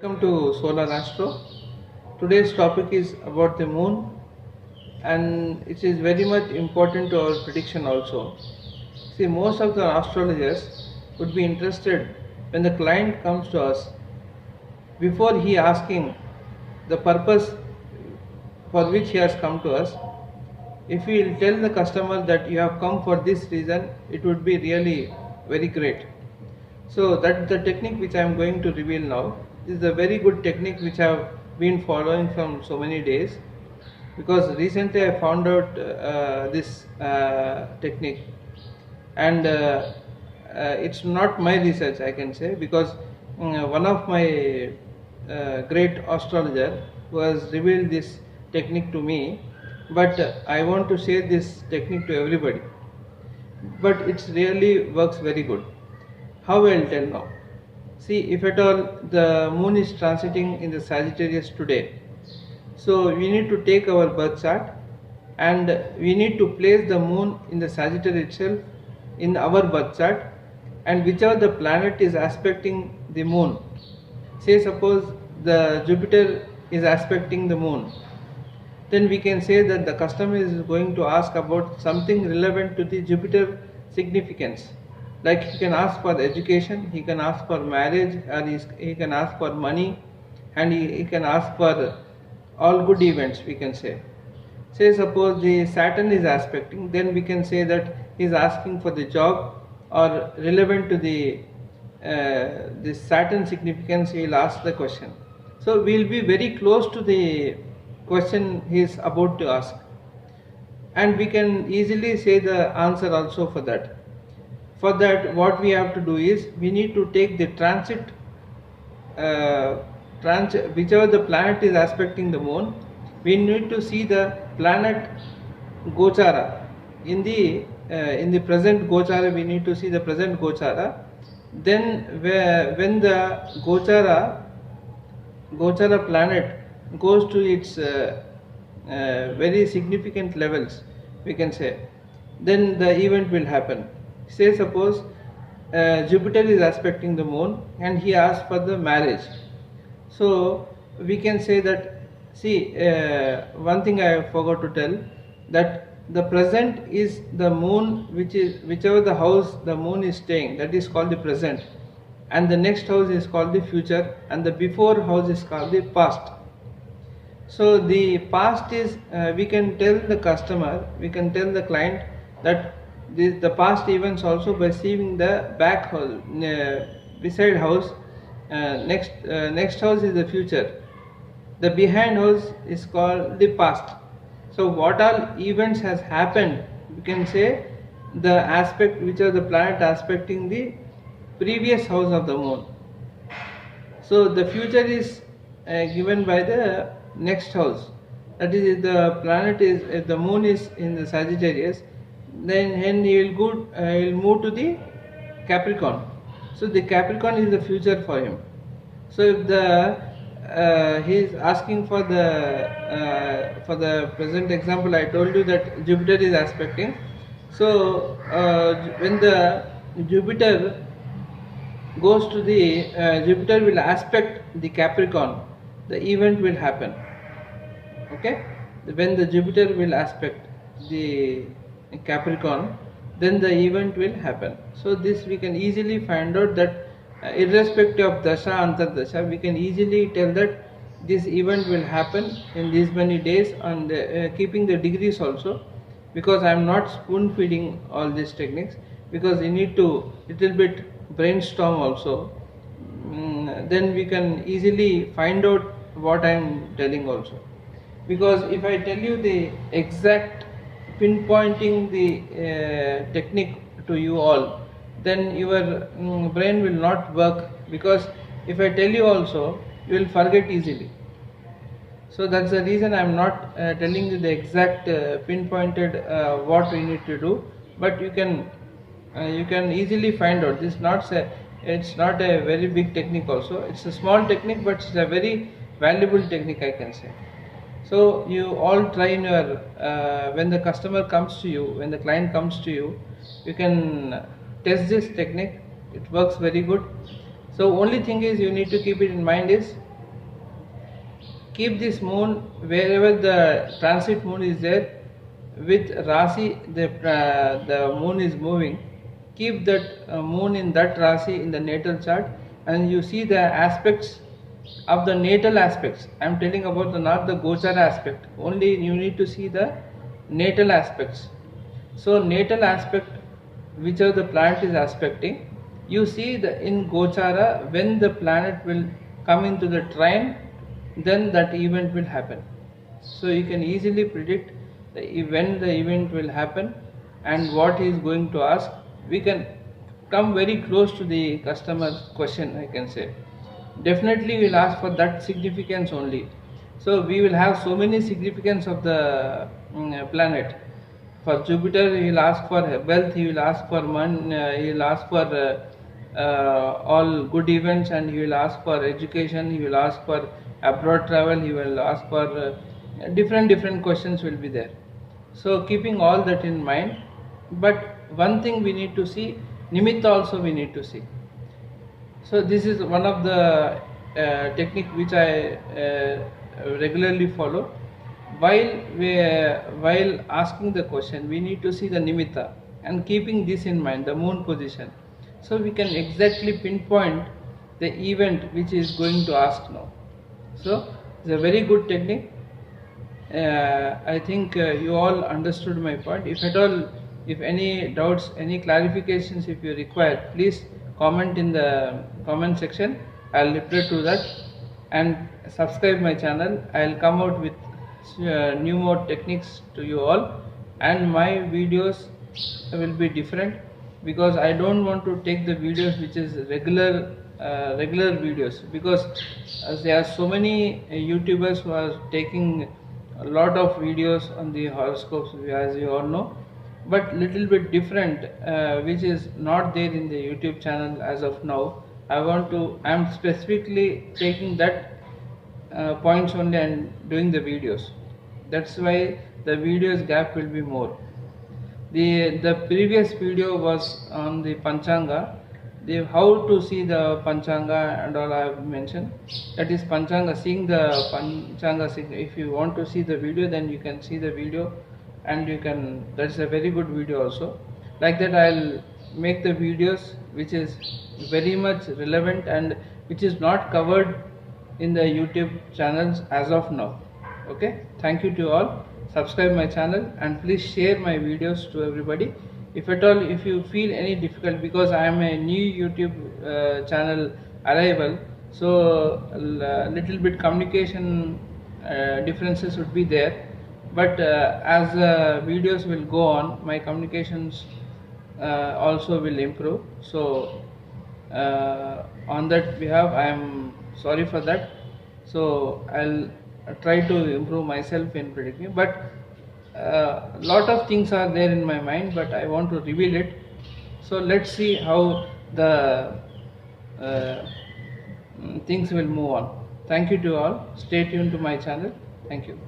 Welcome to Solar Astro. Today's topic is about the moon and it is very much important to our prediction also. See, most of the astrologers would be interested when the client comes to us before he asking the purpose for which he has come to us. If we will tell the customer that you have come for this reason, it would be really very great. So that's the technique which I am going to reveal now. This is a very good technique which I have been following from so many days, because recently I found out this technique, and it's not my research, I can say, because one of my great astrologer who has revealed this technique to me, but I want to share this technique to everybody, but it really works very good. How I will tell now. See, if at all the moon is transiting in the Sagittarius today, so we need to take our birth chart and we need to place the moon in the Sagittarius itself in our birth chart, and whichever the planet is aspecting the moon. Say suppose the Jupiter is aspecting the moon, then we can say that the customer is going to ask about something relevant to the Jupiter significance. Like he can ask for education, he can ask for marriage, or he can ask for money, and he can ask for all good events, we can say. Say suppose the Saturn is aspecting, then we can say that he is asking for the job, or relevant to the Saturn significance, he will ask the question. So we will be very close to the question he is about to ask, and we can easily say the answer also for that. For that, what we have to do is we need to take the transit, whichever the planet is aspecting the moon, we need to see the planet Gochara. In the present Gochara, we need to see the present Gochara. Then when the Gochara planet goes to its very significant levels, we can say, then the event will happen. Say suppose Jupiter is aspecting the moon and he asks for the marriage. So we can say that, see, one thing I forgot to tell, that the present is the moon, whichever the house the moon is staying, that is called the present, and the next house is called the future, and the before house is called the past. So the past is, we can tell the customer, we can tell the client that the past events also by seeing the back house, beside house, next house is the future, the behind house is called the past. So what all events has happened, we can say the aspect which are the planet aspecting the previous house of the moon. So the future is given by the next house, that is, if the planet is, if the moon is in the Sagittarius, then he will move to the Capricorn. So the Capricorn is the future for him. So if he is asking for the present example, I told you that Jupiter is aspecting. So when the Jupiter goes to the Jupiter will aspect the Capricorn, the event will happen. Okay, when the Jupiter will aspect the Capricorn, then the event will happen. So this we can easily find out that irrespective of dasha antardasha, we can easily tell that this event will happen in these many days, and keeping the degrees also, because I am not spoon feeding all these techniques, because you need to little bit brainstorm also. Then we can easily find out what I am telling also, because if I tell you the exact pinpointing the technique to you all, then your brain will not work, because if I tell you also, you will forget easily. So that's the reason I am not telling you the exact pinpointed what we need to do, but you can easily find out. This it's not a very big technique also, it's a small technique, but it's a very valuable technique, I can say. So you all try in your, when the customer comes to you, when the client comes to you, you can test this technique. It works very good. So only thing is you need to keep it in mind is keep this moon wherever the transit moon is there with Rasi, the moon is moving. Keep that moon in that Rasi in the natal chart, and you see the aspects of the natal aspects. I am telling about the not the Gochara aspect. Only you need to see the natal aspects. So natal aspect, whichever the planet is aspecting, you see the in Gochara when the planet will come into the trine, then that event will happen. So you can easily predict when the event will happen and what he is going to ask. We can come very close to the customer's question, I can say. Definitely we will ask for that significance only. So we will have so many significance of the planet. For Jupiter, he will ask for wealth, he will ask for money, he will ask for all good events, and he will ask for education, he will ask for abroad travel, he will ask for different questions will be there. So keeping all that in mind, but one thing we need to see, nimitta also we need to see. So this is one of the technique which I regularly follow. While asking the question, we need to see the nimitta and keeping this in mind, the moon position. So we can exactly pinpoint the event which is going to ask now. So it's a very good technique. I think you all understood my point. If at all, if any doubts, any clarifications if you require, please comment in the comment section. I'll reply to that, and subscribe my channel. I'll come out with new more techniques to you all, and my videos will be different because I don't want to take the videos which is regular videos, because there are so many YouTubers who are taking a lot of videos on the horoscopes, as you all know, but little bit different, which is not there in the YouTube channel as of now. I am specifically taking that points only and doing the videos. That's why the videos gap will be more. The previous video was on the Panchanga, how to see the Panchanga and all I have mentioned. That is Panchanga, seeing the Panchanga signal. If you want to see the video, then you can see the video, and you can, that's a very good video also. Like that I'll make the videos which is very much relevant and which is not covered in the YouTube channels as of now. Okay, thank you to all. Subscribe my channel and please share my videos to everybody. If at all, if you feel any difficult, because I am a new YouTube channel arrival, so little bit communication differences would be there, but as videos will go on, my communications also will improve. So on that behalf, I am sorry for that. So I'll try to improve myself in predicting, but lot of things are there in my mind, but I want to reveal it. So let's see how the things will move on. Thank you to all. Stay tuned to my channel. Thank you.